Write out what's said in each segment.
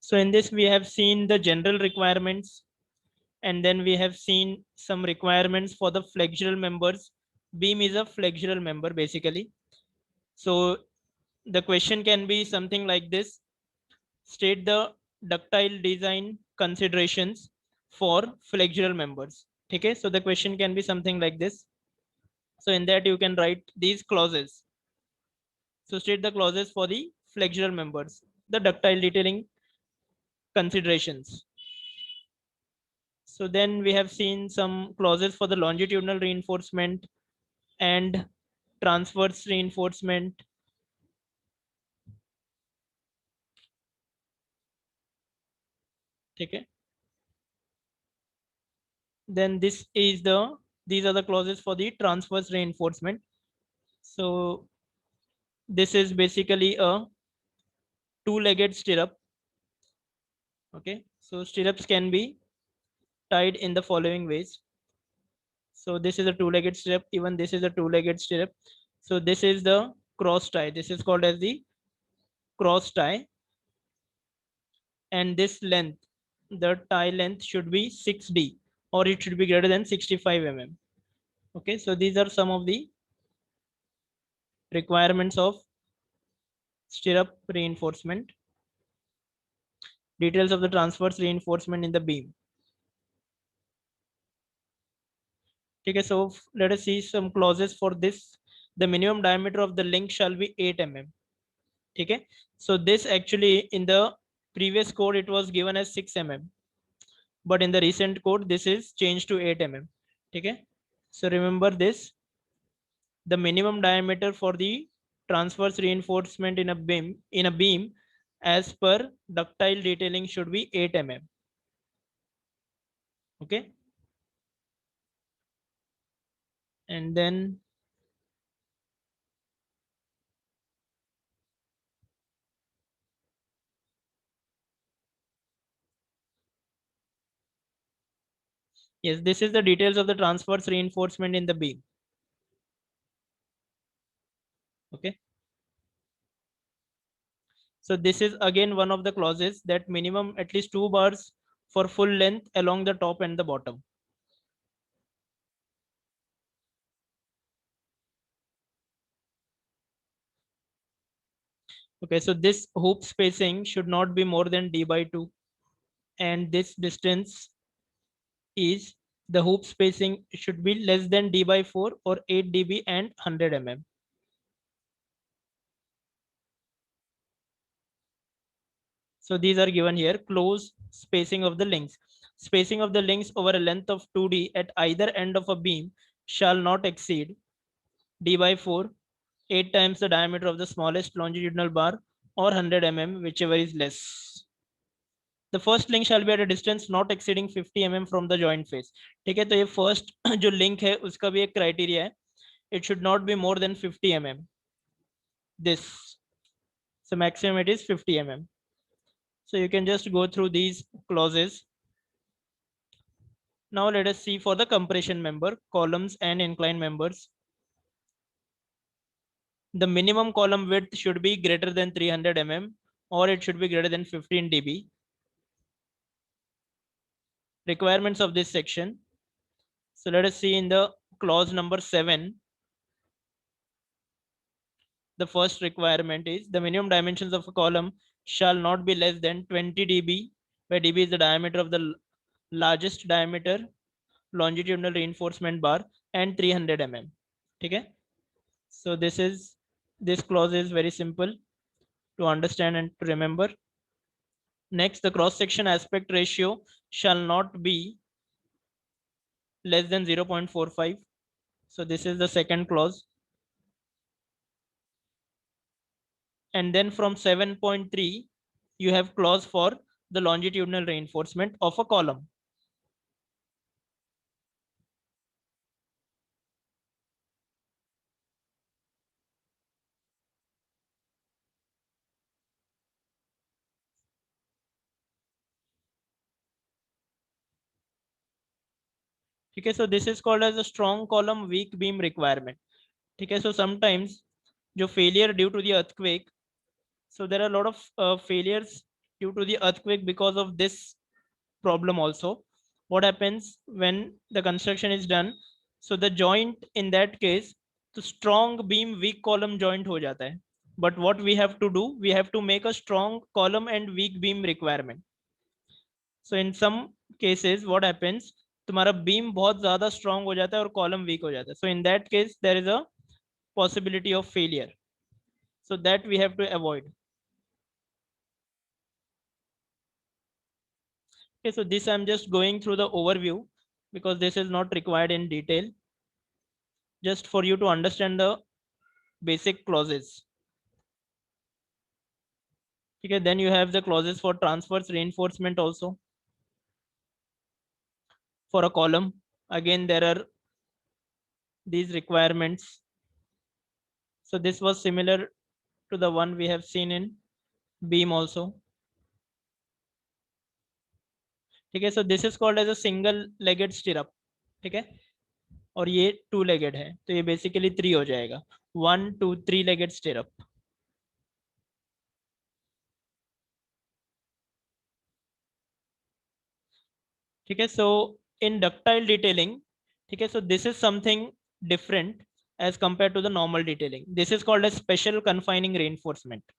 So in this we have seen the general requirements, and then we have seen some requirements for the flexural members. Beam is a flexural member basically. So the question can be something like this: state the ductile design considerations for flexural members. Okay, so the question can be something like this. So in that you can write these clauses. So state the clauses for the flexural members, the ductile detailing considerations. So then we have seen some clauses for the longitudinal reinforcement and transverse reinforcement. Okay. Then these are the clauses for the transverse reinforcement. So this is basically a two-legged stirrup. Okay. So stirrups can be tied in the following ways. So this is a two-legged stirrup. Even this is a two-legged stirrup. So this is the cross tie. This is called as the cross tie. And this length, the tie length should be 6D, or it should be greater than 65 mm. Okay, so these are some of the requirements of stirrup reinforcement. Details of the transverse reinforcement in the beam. Okay, so let us see some clauses for this. The minimum diameter of the link shall be 8 mm. Okay, so this actually in the previous code it was given as 6 mm, but in the recent code this is changed to 8 mm. Okay, so remember this: the minimum diameter for the transverse reinforcement in a beam as per ductile detailing should be 8 mm. Okay, and then yes, this is the details of the transverse reinforcement in the beam. Okay, so this is again one of the clauses that minimum at least 2 bars for full length along the top and the bottom. Okay, so this hoop spacing should not be more than d by 2, and this distance is, the hoop spacing should be less than d by 4 or 8 dB and 100 mm. So these are given here. Close spacing of the links. Spacing of the links over a length of 2D at either end of a beam shall not exceed d by 4, 8 times the diameter of the smallest longitudinal bar, or 100 mm, whichever is less. The first link shall be at a distance not exceeding 50 mm from the joint face. ठीक है, तो ये first जो link है उसका भी एक criteria है. It should not be more than 50 mm. This, so maximum it is 50 mm. So you can just go through these clauses. Now let us see for the compression member, columns and inclined members. The minimum column width should be greater than 300 mm, or it should be greater than 15 dB. Requirements of this section. So let us see in the clause number 7. The first requirement is the minimum dimensions of a column shall not be less than 20 dB, where dB is the diameter of the largest diameter longitudinal reinforcement bar, and 300 mm. Okay, so this clause is very simple to understand and to remember. Next, the cross section aspect ratio shall not be less than 0.45. So this is the second clause. And then from 7.3 you have clause for the longitudinal reinforcement of a column. Okay, so this is called as a strong column weak beam requirement. Okay, so sometimes जो failure due to the earthquake, so there are a lot of failures due to the earthquake, because of this problem also, what happens when the construction is done, so the joint in that case, the strong beam weak column joint ho jata hai. But what we have to do, we have to make a strong column and weak beam requirement. So in some cases what happens, तुम्हारा beam बहुत ज़्यादा strong हो जाता है और column weak हो जाता है. So in that case there is a possibility of failure. So that we have to avoid. Okay, so this I'm just going through the overview because this is not required in detail. Just for you to understand the basic clauses. Okay, then you have the clauses for transverse reinforcement also. For a column, again there are these requirements. So this was similar to the one we have seen in beam also. Okay, so this is called as a single legged stirrup. ठीक है, और ये to legged है, तो ये basically 3 हो जाएगा. 1 2 3 legged stirrup. ठीक है, सो इन डक्टाइल डिटेलिंग, ठीक है, so this is something different as compare to the normal detailing. This is called as special confining reinforcement.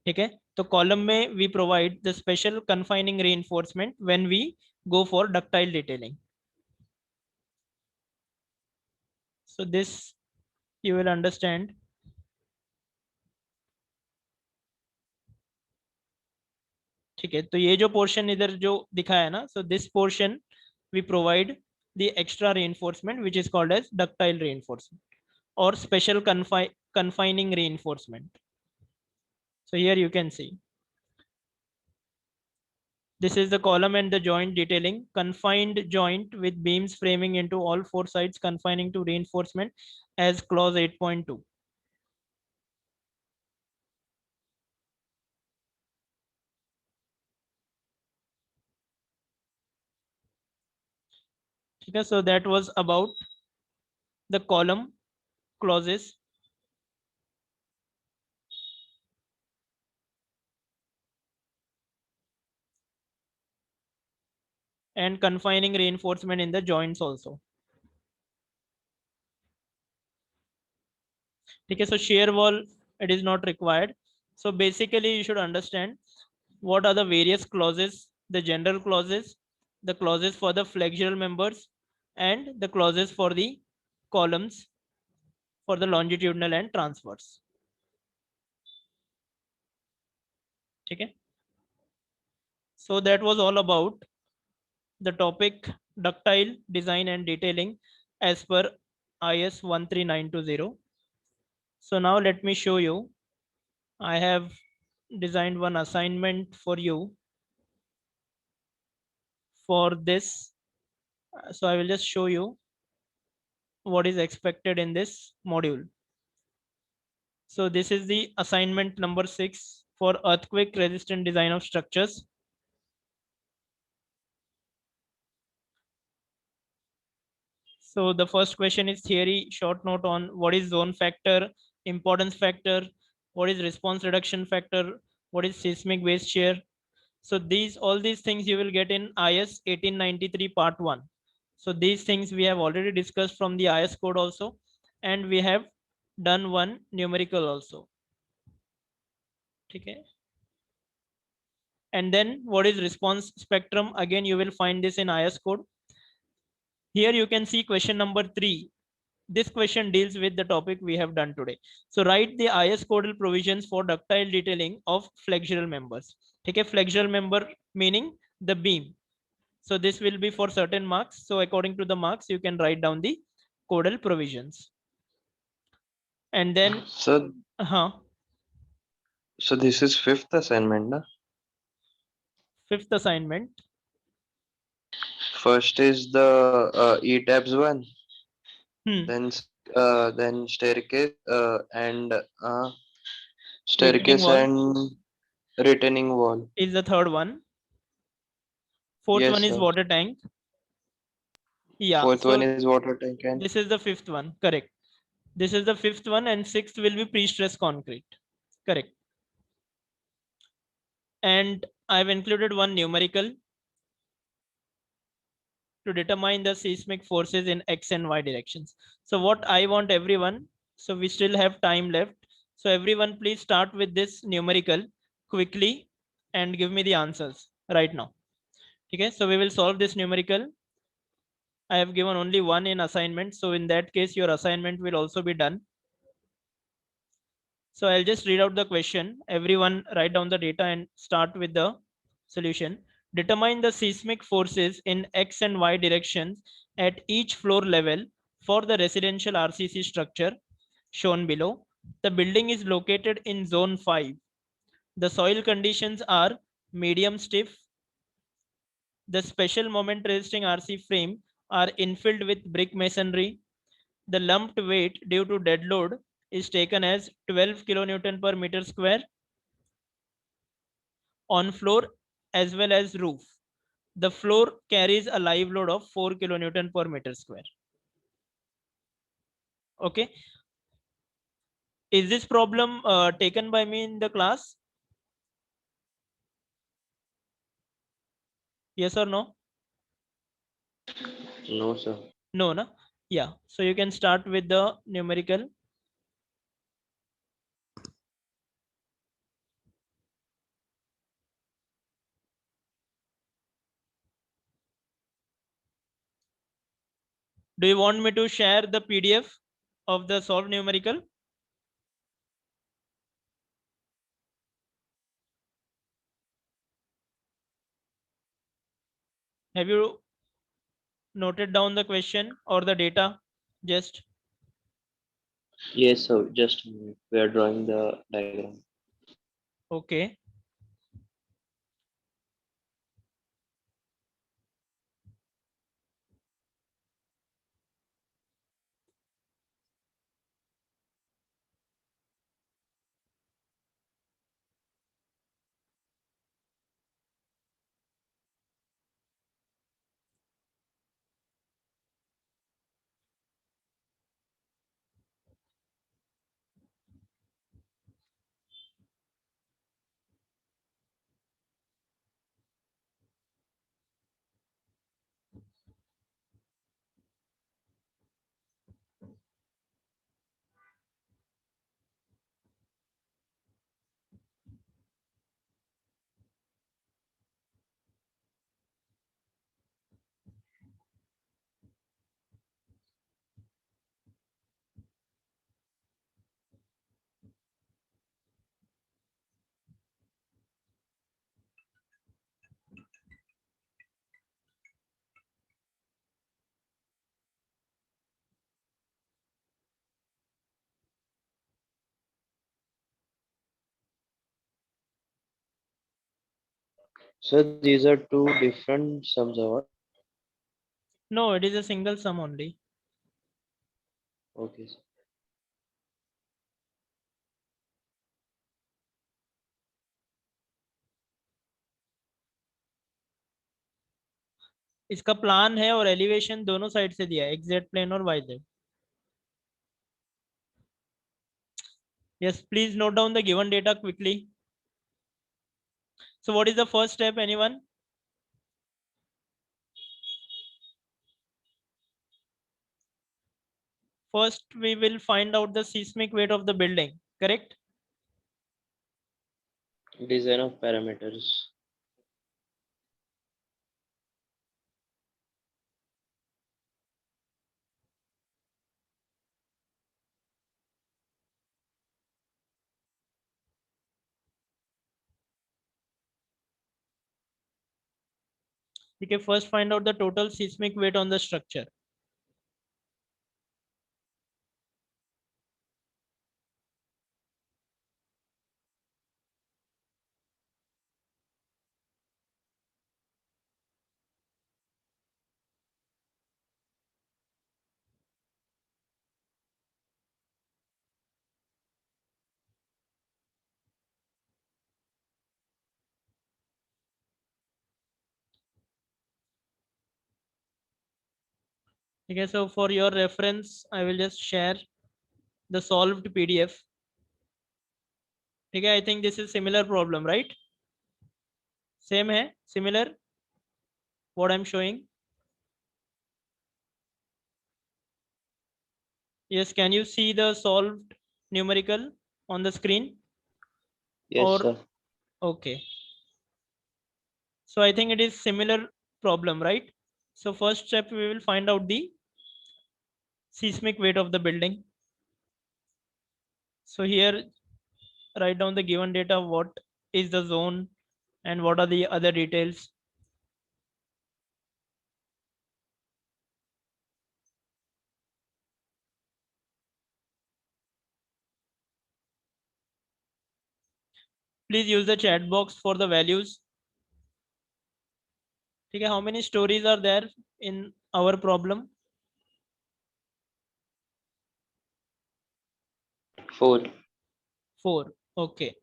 ठीक है, तो कॉलम में we provide the special confining reinforcement when we go for ductile detailing. So this you will understand. ठीक है, तो ये जो portion इधर जो दिखा है ना, so this portion we provide the extra reinforcement which is called as ductile reinforcement or special confining reinforcement. So here you can see this is the column and the joint detailing. Confined joint with beams framing into all four sides confining to reinforcement as clause 8.2. Okay, so that was about the column clauses. And confining reinforcement in the joints also. Okay, so shear wall, it is not required. So basically you should understand what are the various clauses, the general clauses, the clauses for the flexural members, and the clauses for the columns for the longitudinal and transverse. Okay, so that was all about the topic ductile design and detailing as per IS 13920. So now let me show you. I have designed one assignment for you for this. So I will just show you what is expected in this module. So this is the assignment number 6 for earthquake resistant design of structures. So the first question is theory short note on what is zone factor, importance factor, what is response reduction factor, what is seismic base shear. So all these things you will get in IS 1893 part 1. So these things we have already discussed from the IS code also, and we have done one numerical also. Okay. And then what is response spectrum? Again, you will find this in IS code. Here you can see question number 3. This question deals with the topic we have done today. So write the IS codal provisions for ductile detailing of flexural members. Okay, flexural member meaning the beam. So this will be for certain marks. So according to the marks, you can write down the codal provisions. And then, So, so this is fifth assignment, na? Fifth assignment. First is the E tabs one, Hmm. then staircase and Retaining staircase wall and retaining wall. is the third one. Fourth Yes, one is sir. water tank. Yeah. Fourth one So is water tank and this is the fifth one. Correct. This is the fifth one, and sixth will be pre-stress concrete. Correct. And I've included one numerical to determine the seismic forces in X and Y directions. So what I want everyone, so we still have time left. So everyone please start with this numerical quickly and give me the answers right now. Okay, so we will solve this numerical. I have given only one in assignment. So in that case, your assignment will also be done. So I'll just read out the question. Everyone write down the data and start with the solution. Determine the seismic forces in X and Y directions at each floor level for the residential RCC structure shown below. The building is located in zone 5. The soil conditions are medium stiff. The special moment resisting RC frame are infilled with brick masonry. The lumped weight due to dead load is taken as 12 kilonewton per meter square on floor as well as roof. The floor carries a live load of 4 kilonewton per meter square. Okay. Is this problem taken by me in the class? Yes or no? No, sir. No, no. Yeah. So you can start with the numerical. Do you want me to share the PDF of the solved numerical? Have you noted down the question or the data? Just Yes, sir. Just a minute. We are drawing the diagram. okay. So these are two different sums of what? No, it is a single sum only. Okay, sir. इसका plan है और elevation दोनों side से दिया है, exact plane और Y. Yes, please note down the given data quickly. So what is the first step, anyone? First, we will find out the seismic weight of the building, correct? Design of parameters. Okay, first find out the total seismic weight on the structure. Okay, so for your reference, I will just share the solved PDF. Okay, I think this is similar problem, right? Same है, similar what I'm showing? Yes, can you see the solved numerical on the screen? Yes, Or sir. okay, so I think it is similar problem, right? So first step we will find out the seismic weight of the building. So here write down the given data, what is the zone and what are the other details. Please use the chat box for the values. Okay, how many stories are there in our problem? 4. 4. Okay.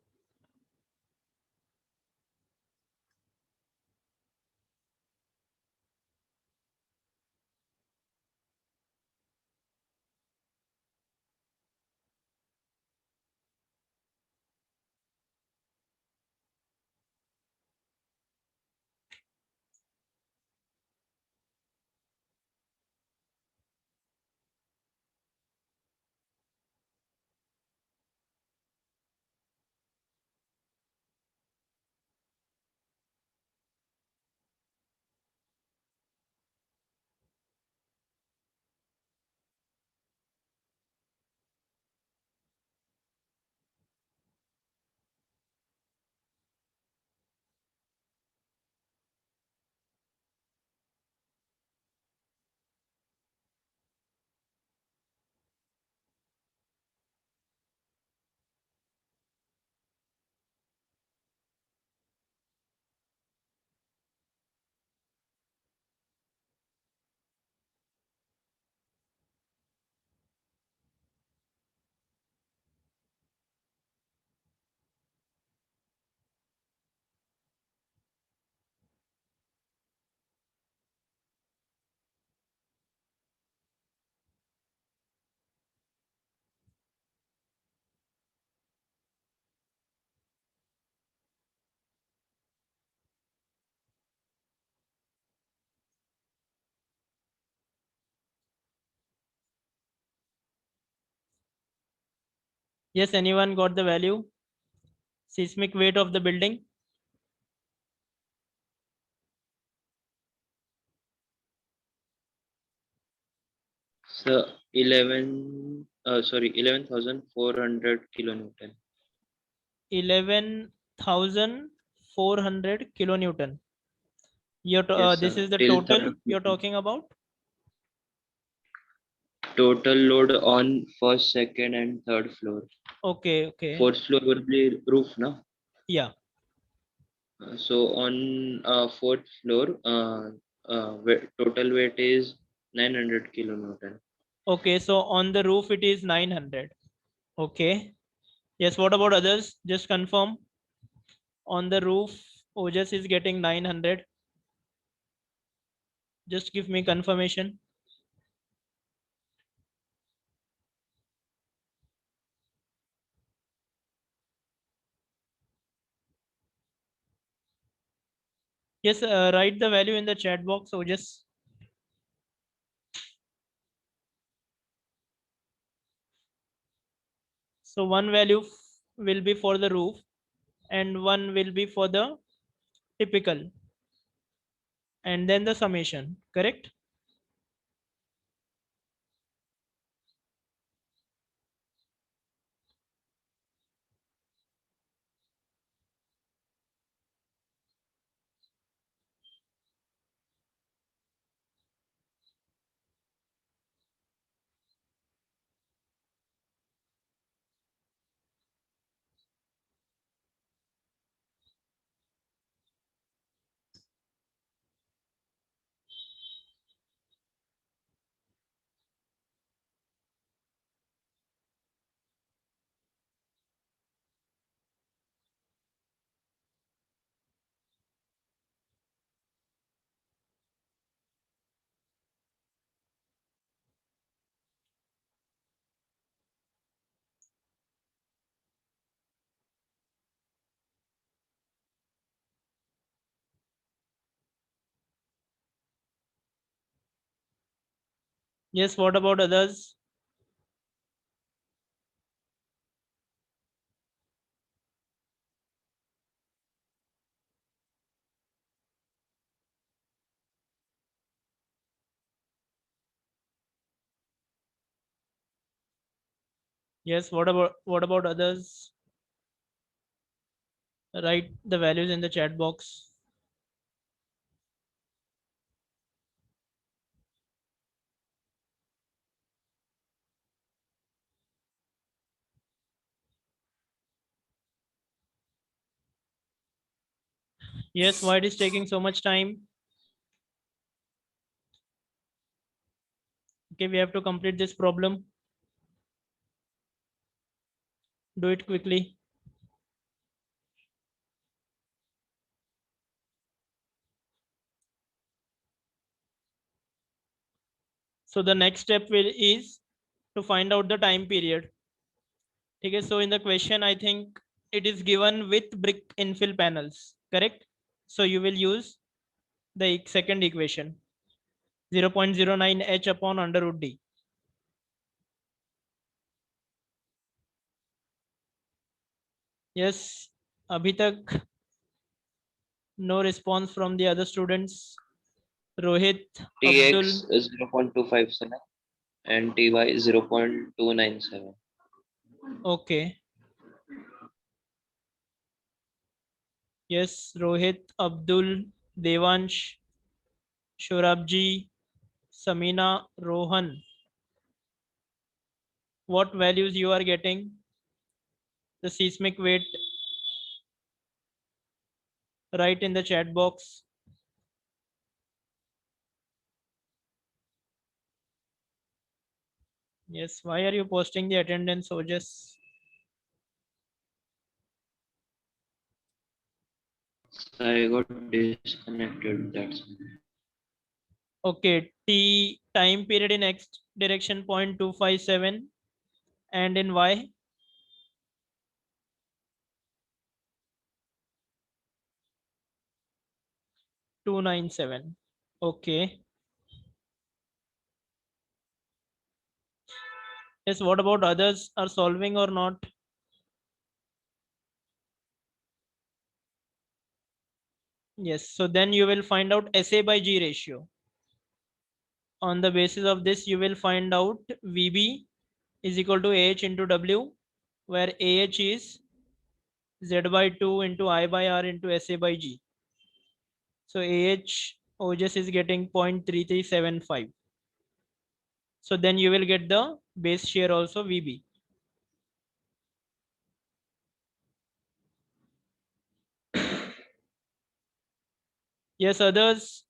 Yes, anyone got the value? Seismic weight of the building? So 11,400 kilonewton. 11,400 kilonewton. Yes, This sir. is the Till total third you're floor. talking about? Total load on first, second, and third floor. Okay, okay. Fourth floor will be roof, na? Yeah. So on fourth floor, total weight is 900 kilonewton. Okay, so on the roof it is 900. Okay. Yes, what about others? Just confirm. On the roof, Ojas is getting 900. Just give me confirmation. Yes, write the value in the chat box, Ojas. So one value will be for the roof and one will be for the typical and then the summation, correct? Yes, what about others? Yes, what about others? Write the values in the chat box. Yes, why it is taking so much time? Okay, we have to complete this problem. Do it quickly. So the next step is to find out the time period. Okay, so in the question, I think it is given with brick infill panels, correct? So you will use the second equation, 0.09 h upon under root d. Yes, अभी तक no response from the other students. Rohit, Abdul, Tx is 0.257 and Ty is 0.297. okay. Yes, Rohit, Abdul, Devansh, Shorabji, Samina, Rohan. What values you are getting? The seismic weight, write in the chat box. Yes, why are you posting the attendance, Ojas? I got disconnected. That's Okay, T time period in X direction 0.257 and in Y 297. Okay. Yes, what about others are solving or not? Yes, so then you will find out SA by G ratio. On the basis of this, you will find out VB is equal to AH into W, where AH is Z by 2 into I by R into SA by G. So AH OJS is getting 0.3375. So then you will get the base shear also VB. Yes, others,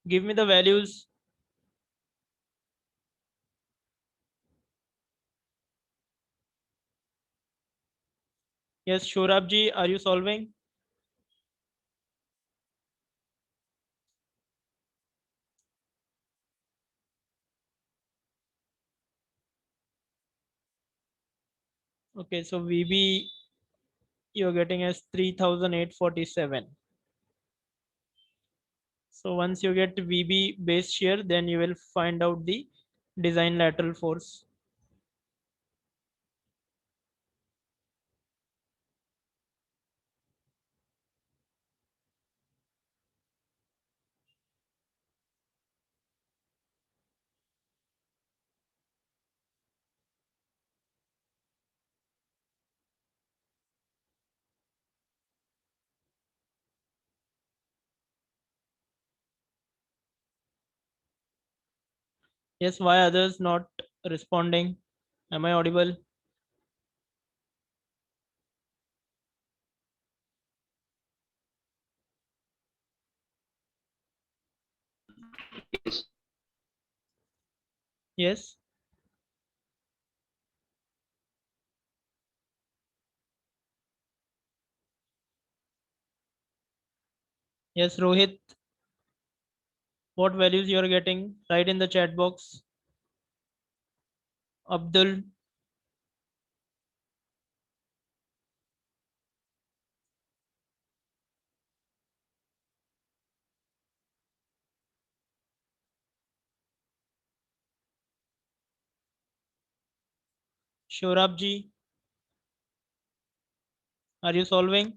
give me the values. Yes, Shorabji, are you solving? Okay, so VB you're getting as 3,847. So once you get VB base shear, then you will find out the design lateral force. Yes, why others not responding? Am I audible? yes. Yes. Yes, Rohit, what values you are getting? Write in the chat box. Abdul, Shorab ji, are you solving?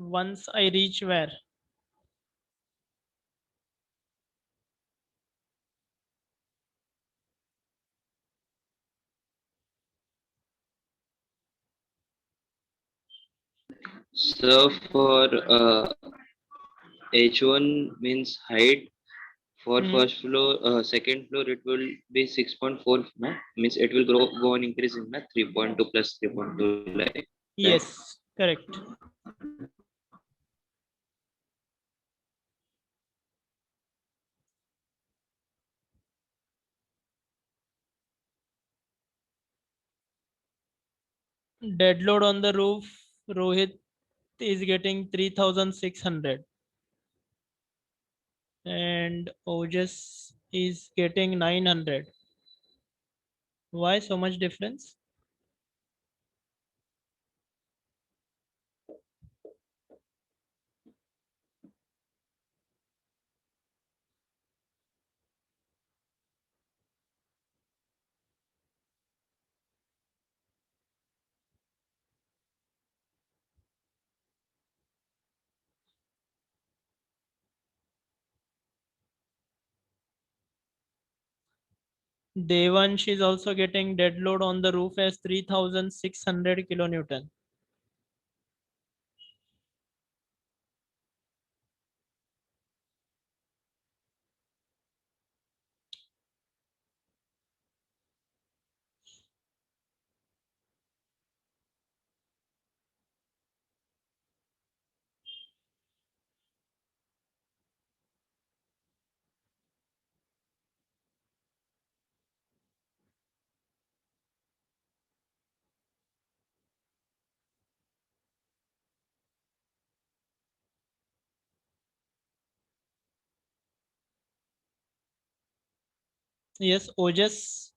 Once I reach where? So for H1 means height. For Hmm. first floor, second floor, it will be 6.4. No? Means it will go on increasing. Na? 3.2 plus 3.2 like that. Yes, correct. Dead load on the roof, Rohit is getting 3,600 and Ojas is getting 900. Why so much difference? Devansh is also getting dead load on the roof as 3,600 kilonewton. Yes, Ojas.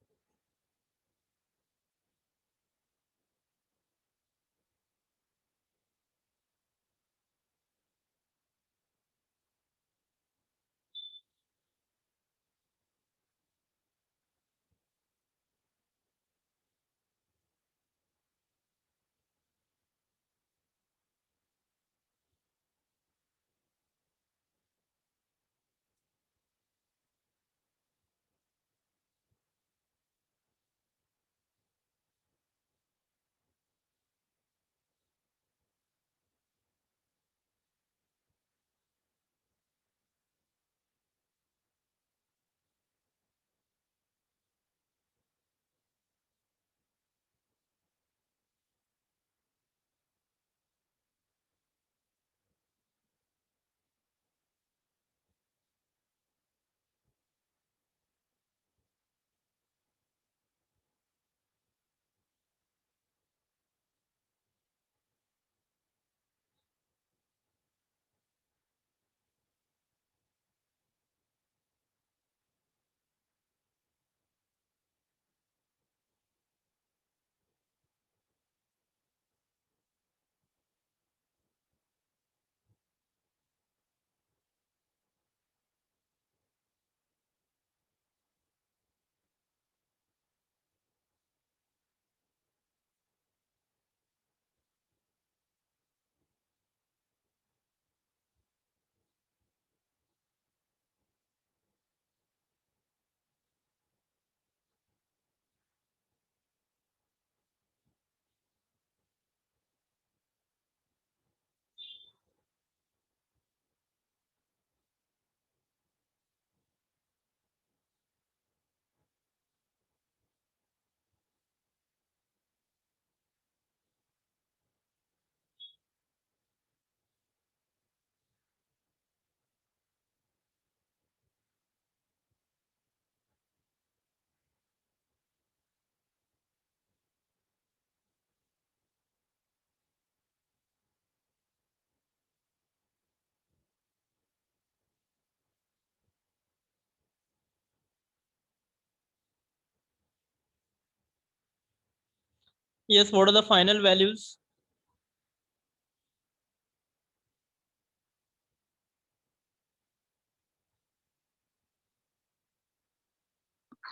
Yes, what are the final values?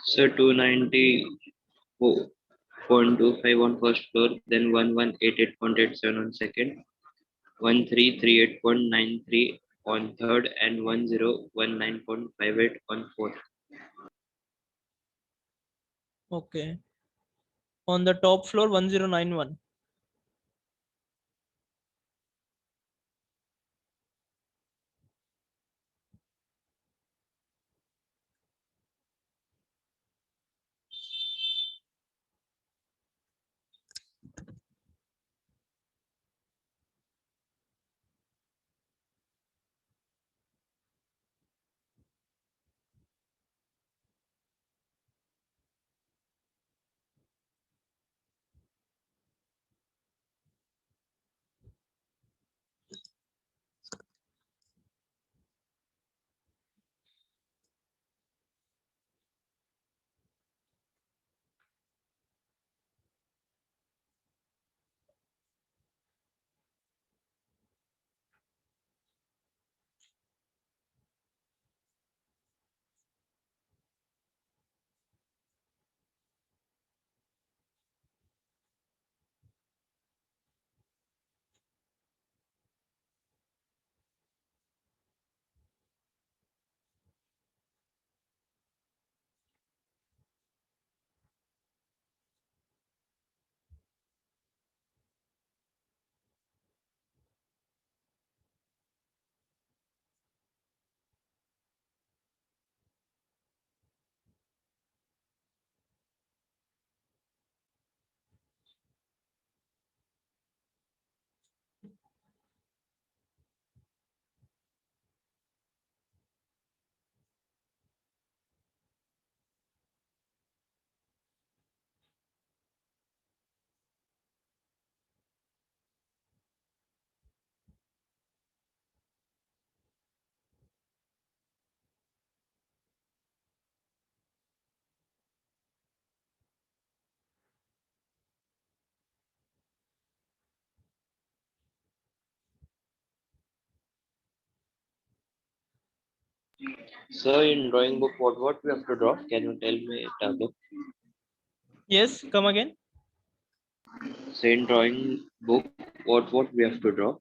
So 290.25 on first floor, then 1188.87 on second, 1338.93 on third, and 1019.58 on fourth. Okay. On the top floor, 1091. So in drawing book, what we have to draw? Can you tell me, Tabo? Yes, come again. So in drawing book, what we have to draw?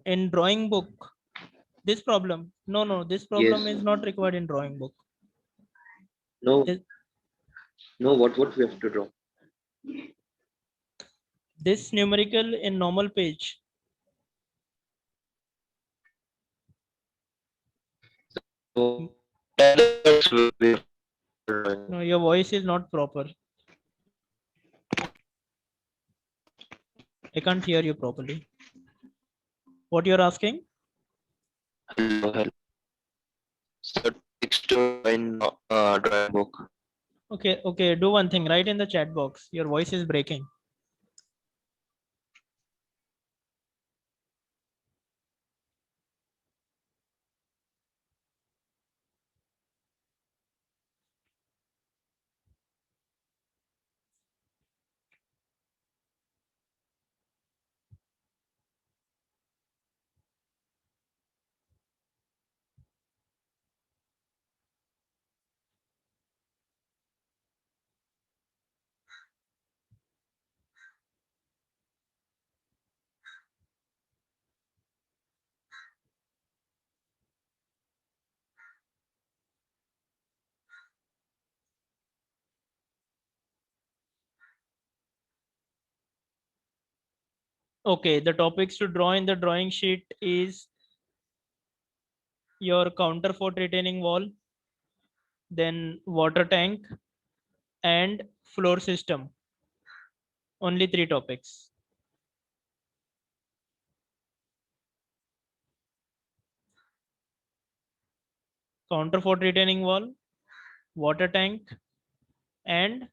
In drawing book, this problem. No, this Yes. problem is not required in drawing book. No. This, No. What we have to draw? this numerical in normal page. So that's we have to draw. No, your voice is not proper. I can't hear you properly. What you're asking? Hello, hello. So text in drawing book. Okay. Do one thing. Write in the chat box. Your voice is breaking. Okay, the topics to draw in the drawing sheet is your counterfort retaining wall, then water tank, and floor system. Only 3 topics. Counterfort retaining wall, water tank, and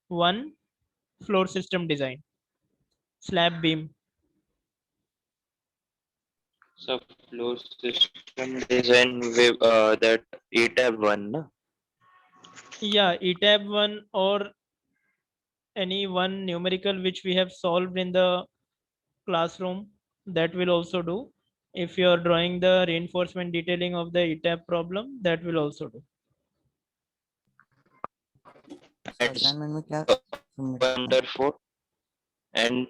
one floor system design. Slab beam. So flow system design with that ETAB one, na? Yeah, ETAB 1 or any one numerical which we have solved in the classroom, that will also do. If you are drawing the reinforcement detailing of the ETAP problem, that will also do. Assignment में क्या submit counter fort, and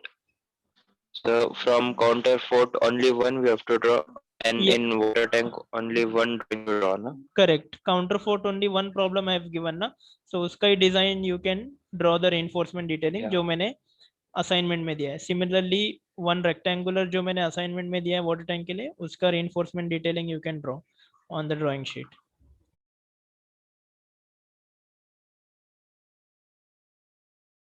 so from counter fort only one we have to draw, and Yeah. in water tank only one drawing to draw, na? Correct. Counter fort only one problem I have given ना, so उसका ही design you can draw the reinforcement detailing Yeah. जो मैंने assignment में दिया है. Similarly, one rectangular जो मैंने assignment में दिया है water tank के लिए, उसका reinforcement detailing you can draw on the drawing sheet.